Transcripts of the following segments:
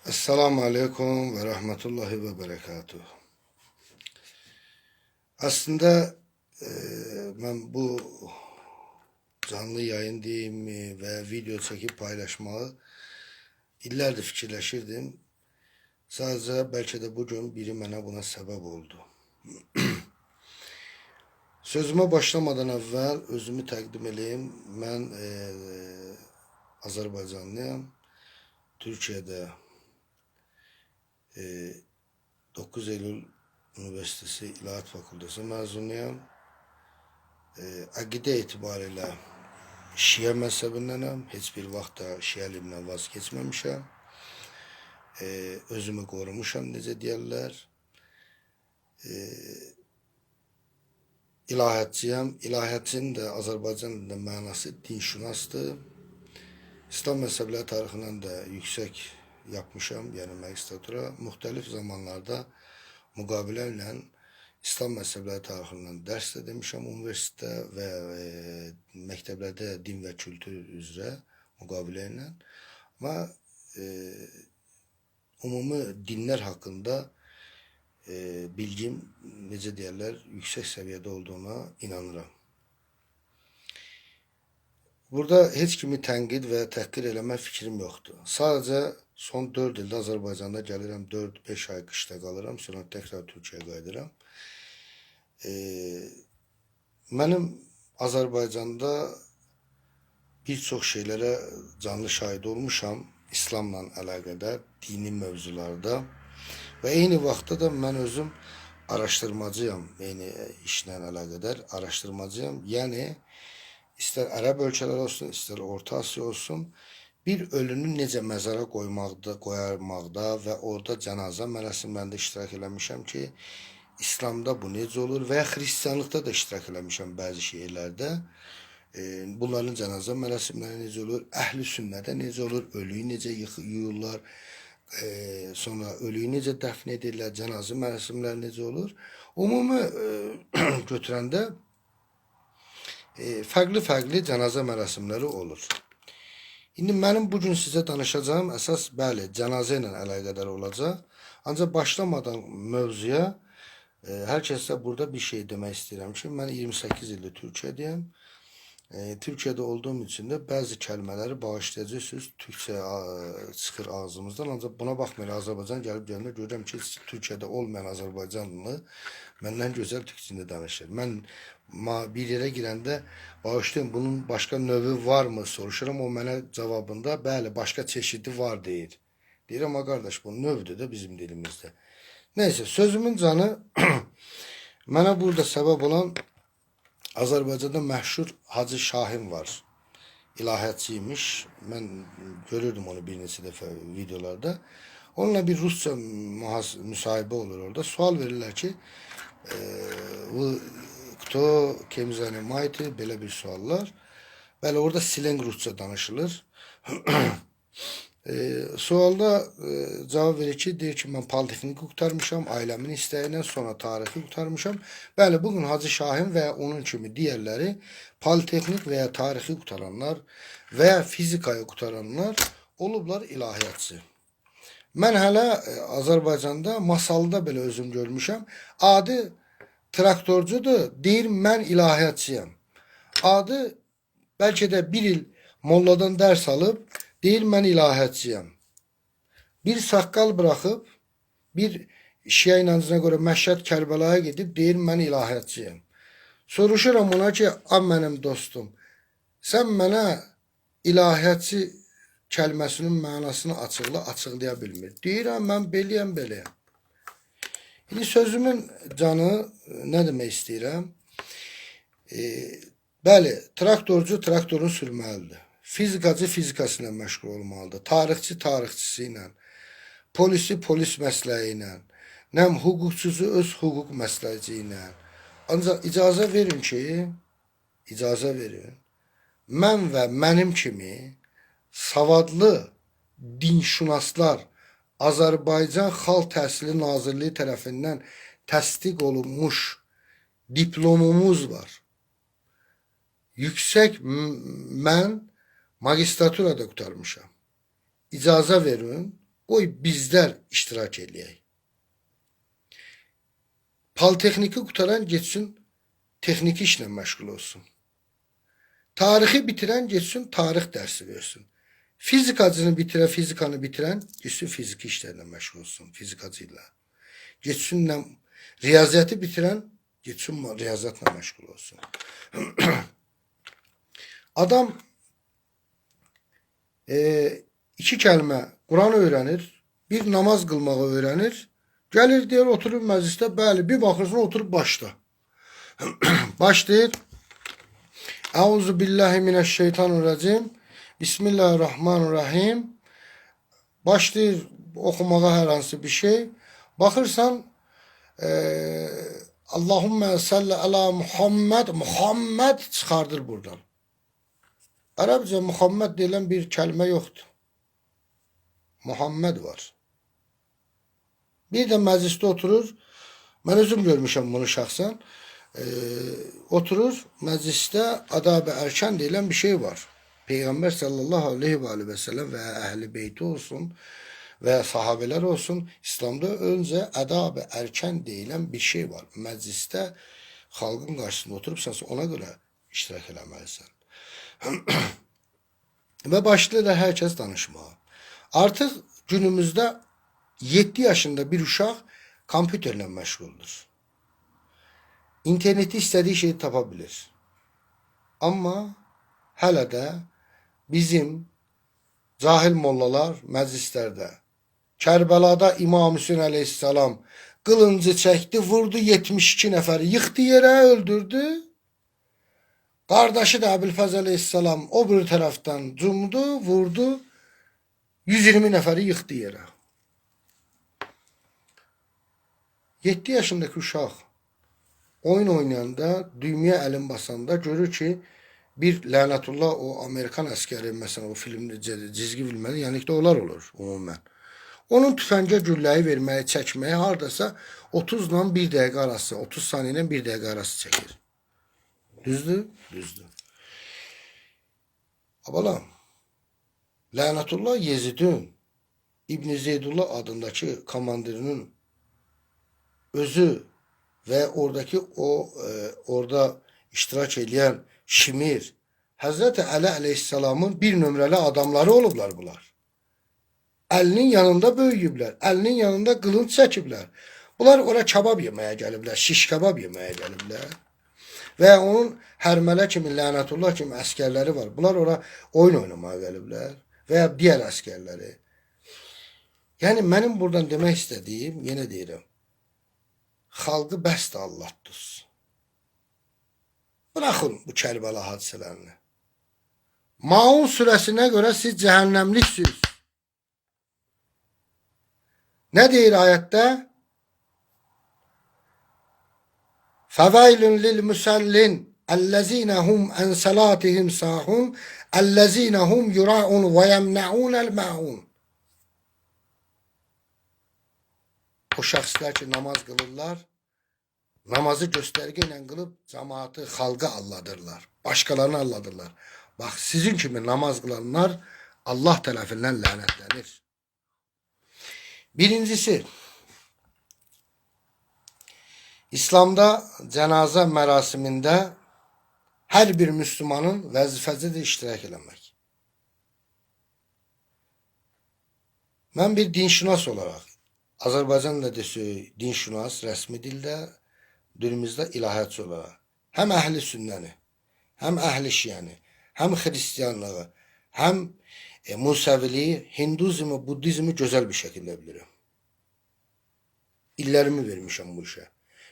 Esselamu Aleyküm ve Rahmetullahi ve Berekatuhu. Aslında e, ben bu canlı yayın diyeyim ve video çekip paylaşmayı illərdir fikirləşirdim. Sadece belki de bugün biri mənə buna sebep oldu. Sözüme başlamadan evvel özümü təqdim edeyim. Mən Azərbaycanlıyam. Türkiye'de 9 Eylül Üniversitesi İlahiyat Fakültesi mezunuyum. Akide itibariyle Şia mezhebindenim. Hiçbir vakta Şialimden vazgeçmemişim. Özümü korumuşam necə deyirlər. İlahiyatçıyam. İlahiyatçının da Azərbaycan dilində mənası dinşünasdır. İslam mezhebləri tarixindən də yüksək yapmışam, yəni magistratura. Müxtəlif zamanlarda müqabilə ilə İslam mezhebləri tarixindən dərs də demişəm universitetdə və məktəblərdə din və kültür üzrə müqabilə ilə. Amma umumi dinlər haqqında bilgim, necə deyirlər, yüksək səviyyədə olduğuna inanıram. Burada heç kimi tənqid və təhqir eləmə fikrim yoxdur. Sadəcə son 4 ildə Azərbaycanda gəlirəm, 4-5 ay qışda qalıram, sonra təkrar Türkiyəyə qayıdıram. Mənim Azərbaycanda bir çox şeylərə canlı şahid olmuşam, İslamla əlaqədar, dini mövzularda və eyni vaxtda da mən özüm araşdırmacıyam, eyni işlə əlaqədar araşdırmacıyam. Yəni, İster Ərəb ölkələri olsun, ister Orta Asiya olsun, bir ölünü necə məzara qoyarmaqda və orada cənazə mərasimlərində iştirak eləmişəm ki, İslamda bu necə olur və ya Xristianlıqda da iştirak eləmişəm bəzi şeylərdə. Bunların cənazə mərasimləri necə olur, əhl-i sünnədə necə olur, ölüyü necə yuyurlar, sonra ölüyü necə dəfn edirlər, cənazə mərasimləri necə olur. Umumi götürəndə fərqli cənazə mərasimləri olur. İndi mənim bugün sizə danışacağım əsas, bəli, cənazə ilə əlaqədar olacaq. Ancaq başlamadan mövzuya hər kəsə burada bir şey demək istəyirəm ki, mən 28 ildir Türkiyədəyim. Türkiyədə olduğum için de bəzi kəlmələri bağışlayacaqsınız, Türkçə çıxır ağzımızdan. Ancaq buna baxmayaraq Azərbaycan gəlib gələndə görürəm ki, Türkiyədə olmayan Azərbaycanlı məndən gözəl türkçəsində danışır. Mən bir yerə girəndə bağışlayın, bunun başqa növü varmı soruşuram, o mənə cavabında bəli, başqa çeşidi var deyir. Deyirəm, qardaş, bu növdür də bizim dilimizdə. Neyse, sözümün canı mənə burada səbəb olan Azərbaycanda məşhur Hacı Şahin var. İlahiyatçıymış. Mən görürdüm onu bir neçə dəfə videolarda. Onunla bir Rusça müsahibə olur orada. Sual verirlər ki, kto, kim zaнимаете, belə bir suallar. Bəli, orada sileng Rusça danışılır. Sualda cavab verir ki, deyir ki, mən politexniki qurtarmışam, ailəmin istəyindən sonra tarixi qurtarmışam. Bəli, bugün Hacı Şahin və ya onun kimi digərləri politexnik və ya tarixi qurtaranlar və ya fizikayı qurtaranlar olublar ilahiyatçı. Mən hələ Azərbaycanda masalda belə özüm görmüşəm. Adı traktorcudur, deyir mən ilahiyatçıyam. Adı bəlkə də bir il molladan dərs alıb, deyir mən ilahiyatçıyam. Bir saqqal bıraxıb, bir Şia inancına görə Məşhəd Kərbəlaya gedib, deyir mən ilahiyatçıyam. Soruşuram ona ki, mənim dostum, sən mənə ilahiyatçı kəlməsinin mənasını açıqlaya bilmir. Deyirəm, mən beləyəm, beləyəm. İndi sözümün canı nə demək istəyirəm? Bəli, traktorcu traktorunu sürməlidir. Fizikacı fizikasıyla məşğul olmalıdır. Tarixçi tarixçisi ilə, polisi polis məsləyi ilə, nəm hüquqçusu öz hüquq məsləci ilə. Ancaq icazə verin ki, mən və mənim kimi savadlı dinşünaslar Azərbaycan Xalq Təhsili Nazirliyi tərəfindən təsdiq olunmuş diplomumuz var. Yüksək mən magistraturada qurtarmışam. İcazə verin, Qoy bizlər iştirak eləyək. Politexniki qutaran getsin texniki işlə məşğul olsun. Tarixi bitirən getsin tarix dərsi versin. Fizikacını bitirən, fizikanı bitirən getsin fiziki işlərlə məşğul olsun, fizikacı ilə. Getsin riyaziyyatı bitirən getsin riyaziyyatla məşğul olsun. Adam iki kəlmə Quran öyrənir, bir namaz qılmağı öyrənir. Gəlir deyir, oturur məclisdə, bəli, bir baxırsan oturub başda. Başlayır. Euzu billahi mineşşeytanirracim. Bismillahirrahmanirrahim. Başlayır oxumağa hər hansı bir şey. Baxırsan Allahümme salli ala Muhammed. Muhammed çıxardır buradan. Ərəbcə Muhammed deyilən bir kəlmə yoxdur. Muhammed var. Bir də məclisdə oturur. Mən özüm görmüşəm bunu şəxsən. Oturur məclisdə adab-ı ərkan deyilən bir şey var. Peyğəmbər sallallahu aleyhi və səlləm və əhl-i beyti olsun və sahabelər olsun, İslamda öncə ədab-ı ərkan deyilən bir şey var. Məclisdə xalqın qarşısında oturubsansa ona görə iştirak eləməlisən. Və başlayır da hər kəs danışmağa. Artıq günümüzdə 7 yaşında bir uşaq kompüterlə məşğuldur. İnterneti istədiyi şeyi tapa bilir. Amma hələ də bizim cahil mollalar məclislərdə Kərbəlada İmam Hüseyin əleyhissalam qılıncı çəkdi, vurdu 72 nəfəri, yıxdı yerə, öldürdü. Qardaşı da Əbülfəz əleyhissalam o bir tərəfdən cumdu, vurdu, 120 nəfəri yıxdı yerə. 7 yaşındakı uşaq oyun oynayanda, düymeye əlin basanda görür ki, bir lənətullah o Amerikan əskəri, məsələn o filmdə, cizgi filmləri, yəni ki, onlar olur umumən. Onun tüfəngə gülləyi verməyi, çəkməyi hardasa 30 ilə 1 dəqiqə arası, 30 saniyə ilə 1 dəqiqə arası çəkir. Düzdür? Düzdür. Abalam, lənətullah Yezidin İbn Zeydullah adındakı komandirinin özü və oradakı orada iştirak edən Şimir, Həzrəti Əli əleyhissalamın bir nömrəli adamları olublar bunlar. Əlinin yanında böyüyüblər, əlinin yanında qılınc çəkiblər. Bunlar ora kabab yeməyə gəliblər, şiş kabab yeməyə gəliblər. Və onun hərmələ kimi, lənətullah kimi əskərləri var. Bunlar ora oyun oynamağa gəliblər və ya digər əskərləri. Yəni mənim buradan demək istədiyim, yenə deyirəm, xalqı bəs də Allah'dır. Bırakın bu Kərbəla hadisələrini. Maun surəsinə görə siz cəhənnəmliksiniz. Ne deyir ayette? Fevailun lil musallin ellezine hum en salatihim sahun ellezine hum yura'un ve yemna'unel ma'un. O şəxslər ki namaz qılırlar, namazı göstərgə ilə qılıb cəmaatı, xalqı alladırlar, başqalarını alladırlar. Bax sizin kimi namaz qılanlar Allah tərəfindən lənətlənir. Birincisi, İslamda cənazə mərasimində hər bir Müslümanın vəzifəsidir iştirak eləmək. Mən bir dinşünas olaraq, Azərbaycanda desək dinşünas rəsmi dildə, dilimizdə ilahiyyatçı olaraq, həm əhli sünnəni, həm əhli şiəni, həm xristiyanlığı, həm Musəviliyi, Hinduzmu, Buddizmi gözəl bir şəkildə bilirəm. İllərimi vermişəm bu işə.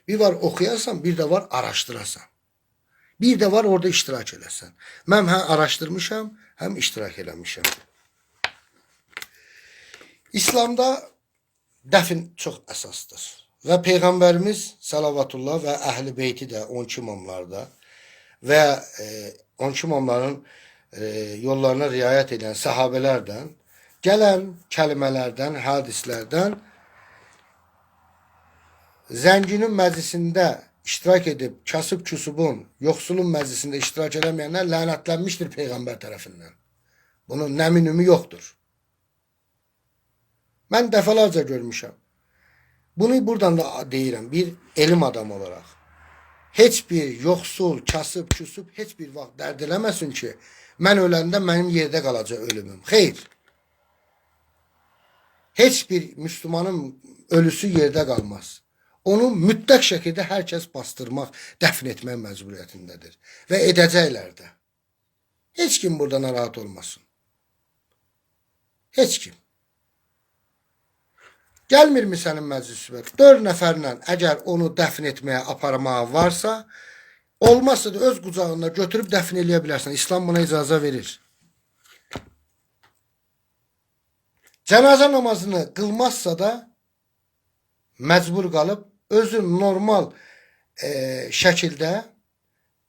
Bir var oxuyasan, bir də var araşdırasan. Bir də var orada iştirak eləsən. Mən həm araşdırmışam, həm iştirak eləmişəm. İslamda dəfn çox əsasdır. Və Peyğəmbərimiz salavatullah və əhl-i beyti də 12 imamlarda və 12 imamların yollarına riayət edən sahabelərdən gələn kəlmələrdən, hadislərdən zənginin məclisində iştirak edib, kasıb-küsubun, yoxsulun məclisində iştirak edəməyənlər lənətlənmişdir Peyğəmbər tərəfindən. Bunun nə minimi yoxdur. Mən dəfələrcə görmüşəm. Bunu buradan da deyirəm bir elm adamı olaraq. Heç bir yoxsul, kasıb, küsub heç bir vaxt dərd eləməsin ki, mən öləndə mənim yerdə qalacaq ölümüm. Xeyr. Heç bir Müslümanın ölüsü yerdə qalmaz. Onu mütləq şəkildə hər kəs bastırmaq, dəfn etmək məcburiyyətindədir. Və edəcəklər də. Heç kim burada narahat olmasın. Heç kim. Gəlmirmi sənin məclis üzvə? 4 nəfərlə əgər onu dəfn etməyə aparmağa varsa, olmazsa da öz qucağında götürüb dəfn eləyə bilərsən. İslam buna icazə verir. Cənazə namazını qılmazsa da məcbur qalıb özü normal şəkildə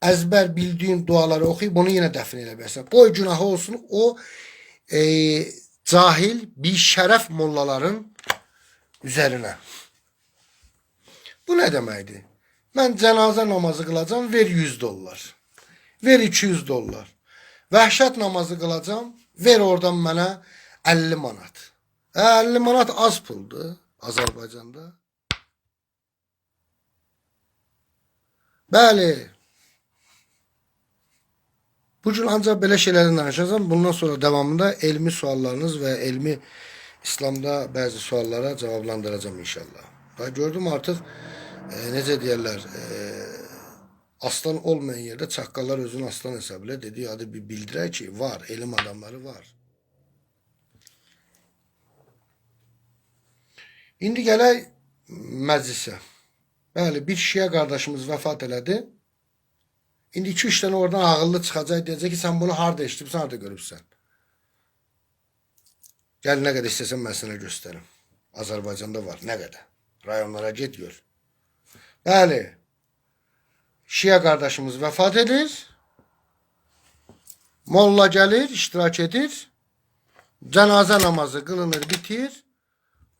əzbər bildiyin duaları oxuyub onu yenə dəfn eləyə bilərsən. Qoy günahı olsun o cahil bir şərəf mollaların üzərinə. Bu nə deməkdir? Mən cənazə namazı qılacam, ver $100. Ver $200. Vəhşət namazı qılacam, ver oradan mənə 50 manat. 50 manat az puldur Azərbaycanda. Bəli. Bugün ancaq belə şeylərdən danışacağım. Bundan sonra davamında elmi suallarınız və elmi İslamda bəzi suallara cavablandıracağım inşallah. Gördüm artıq necə deyirlər, aslan olmayan yerdə çaqqallar özünü aslan hesab edir. Dediyi adı bir bildirək ki, var, elm adamları var. İndi gələk məclisə. Bəli, bir şiə qardaşımız vəfat elədi. İndi 2-3 dənə oradan ağıllı çıxacaq, deyəcək ki, sən bunu harada eşitibsən, harada görübsən. Gəl, nə qədər istəsən mən sənə göstərim. Azərbaycanda var, nə qədər. Rayonlara get gör. Bəli, şiə qardaşımız vəfat edir. Molla gəlir, iştirak edir. Cənazə namazı qılınır, bitir.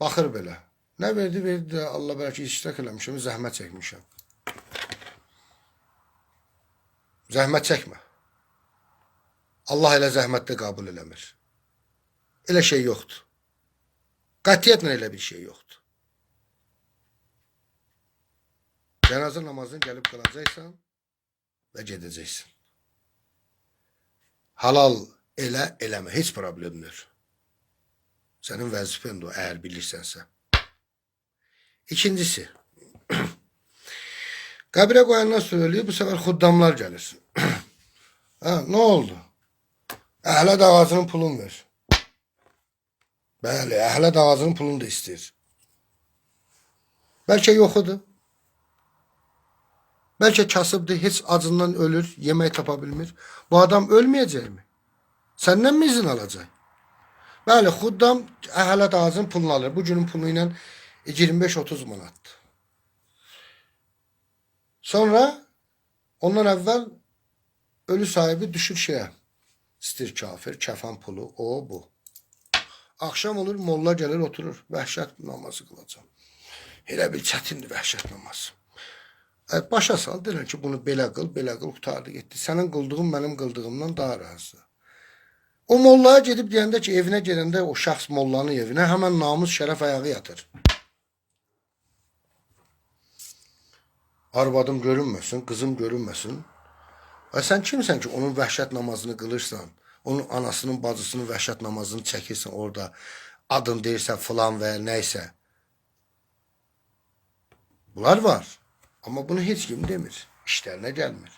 Baxır belə. Nə verdi, verdi. Allah bəlkə iştirak eləmişəm, zəhmət çəkmişəm. Zəhmət çəkmə. Allah elə zəhmətdə qəbul eləmir. Elə şey yoxdur. Qətiyyətlə elə bir şey yoxdur. Cənazə namazını gəlib qılacaqsan və gedəcəksən. Halal elə, eləmə. Heç problemdir. Sənin vəzifəndir o, əgər bilirsənsə. İkincisi, qəbrə qoyandan söyləyib, bu səfər xuddamlar gəlir. Nə oldu? Əhlət ağacının pulunu ver. Bəli, əhlət ağacının pulunu da istəyir. Bəlkə yoxudur. Bəlkə kasıbdır, heç acından ölür, yemək tapa bilmir. Bu adam ölməyəcəkmi? Səndən mi izin alacaq? Bəli, xuddam əhlət ağacının pulunu alır. Bu günün pulu ilə 25-30 manatdır. Sonra ondan əvvəl ölü sahibi düşür şeyə. İstir kafir, kəfan pulu, o, bu. Akşam olur, molla gəlir, oturur. Vəhşət namazı qılacam. Elə bir çətindir vəhşət namazı. Başa sal, deyirlər ki, bunu belə qıl, qutardı, getdi. Sənin qıldığın mənim qıldığımdan daha razı. O mollaya gedib deyəndə ki, evinə gedəndə o şəxs mollanın evinə həmən namus şərəf ayağı yatır. Arvadım görünməsin, qızım görünməsin. Sən kimsən ki, onun vəhşət namazını qılırsan, onun anasının, bacısının vəhşət namazını çəkirsən orada, adın deyirsən filan və ya nəysə. Bunlar var. Amma bunu heç kim demir. İşlərinə gəlmir.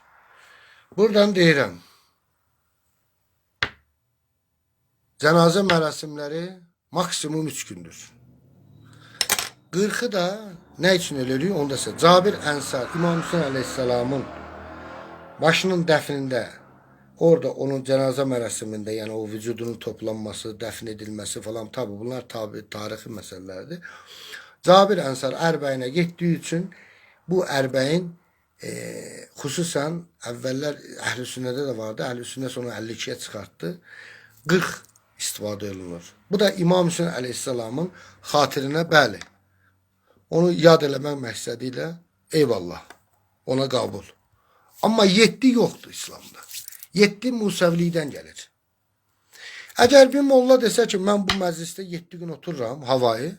Buradan deyirəm. Cənazə mərasimləri maksimum 3 gündür. 40'ı da nə üçün eləyirik? Onda isə Cabir Ənsar, İmam Hüseyin əleyhissalamın başının dəfnində, orada onun cənazə mərasimində, yəni o vücudunun toplanması, dəfn edilməsi falan, tabi bunlar tarixi məsələlərdir. Cabir Ənsar ərbəyinə getdiyi üçün bu ərbəyin xüsusən əvvəllər Əhl-i Sünnədə də vardı. Əhl-i Sünnə sonra 52'yə çıxartdı. 40 istifadə olunur. Bu da İmam Hüseyin əleyhissalamın xatirinə, bəli. Onu yad eləmək məqsədi ilə eyvallah. Ona qəbul. Amma 7 yoxdur İslamda. 7 Musəvlilikdən gəlir. Əgər bir molla desə ki, mən bu məclisdə 7 gün otururam, havayı,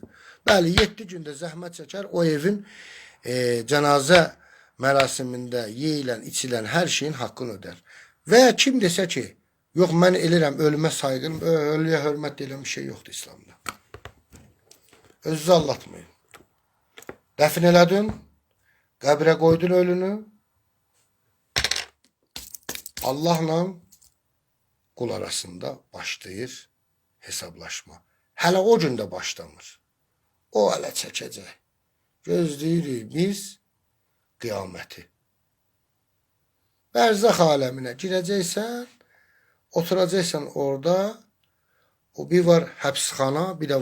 bəli, 7 gündə zəhmət çəkər, o evin cənazə mərasimində yeyilən, içilən hər şeyin haqqını ödər. Və ya kim desə ki, yox, mən elirəm, ölümə sayğın, ölüyə hörmət deyilən bir şey yoxdur İslamda. Özünüzü allatmayın. Dəfn elədin, qəbrə qoydun ölünü, Allahla qul arasında başlayır hesablaşma. Hələ o gündə başlamır. O hələ çəkəcək. Gözləyirik biz qiyaməti. Bərzəx aləminə girəcəksən, oturacaqsan orada. O bir var həbsxana, bir də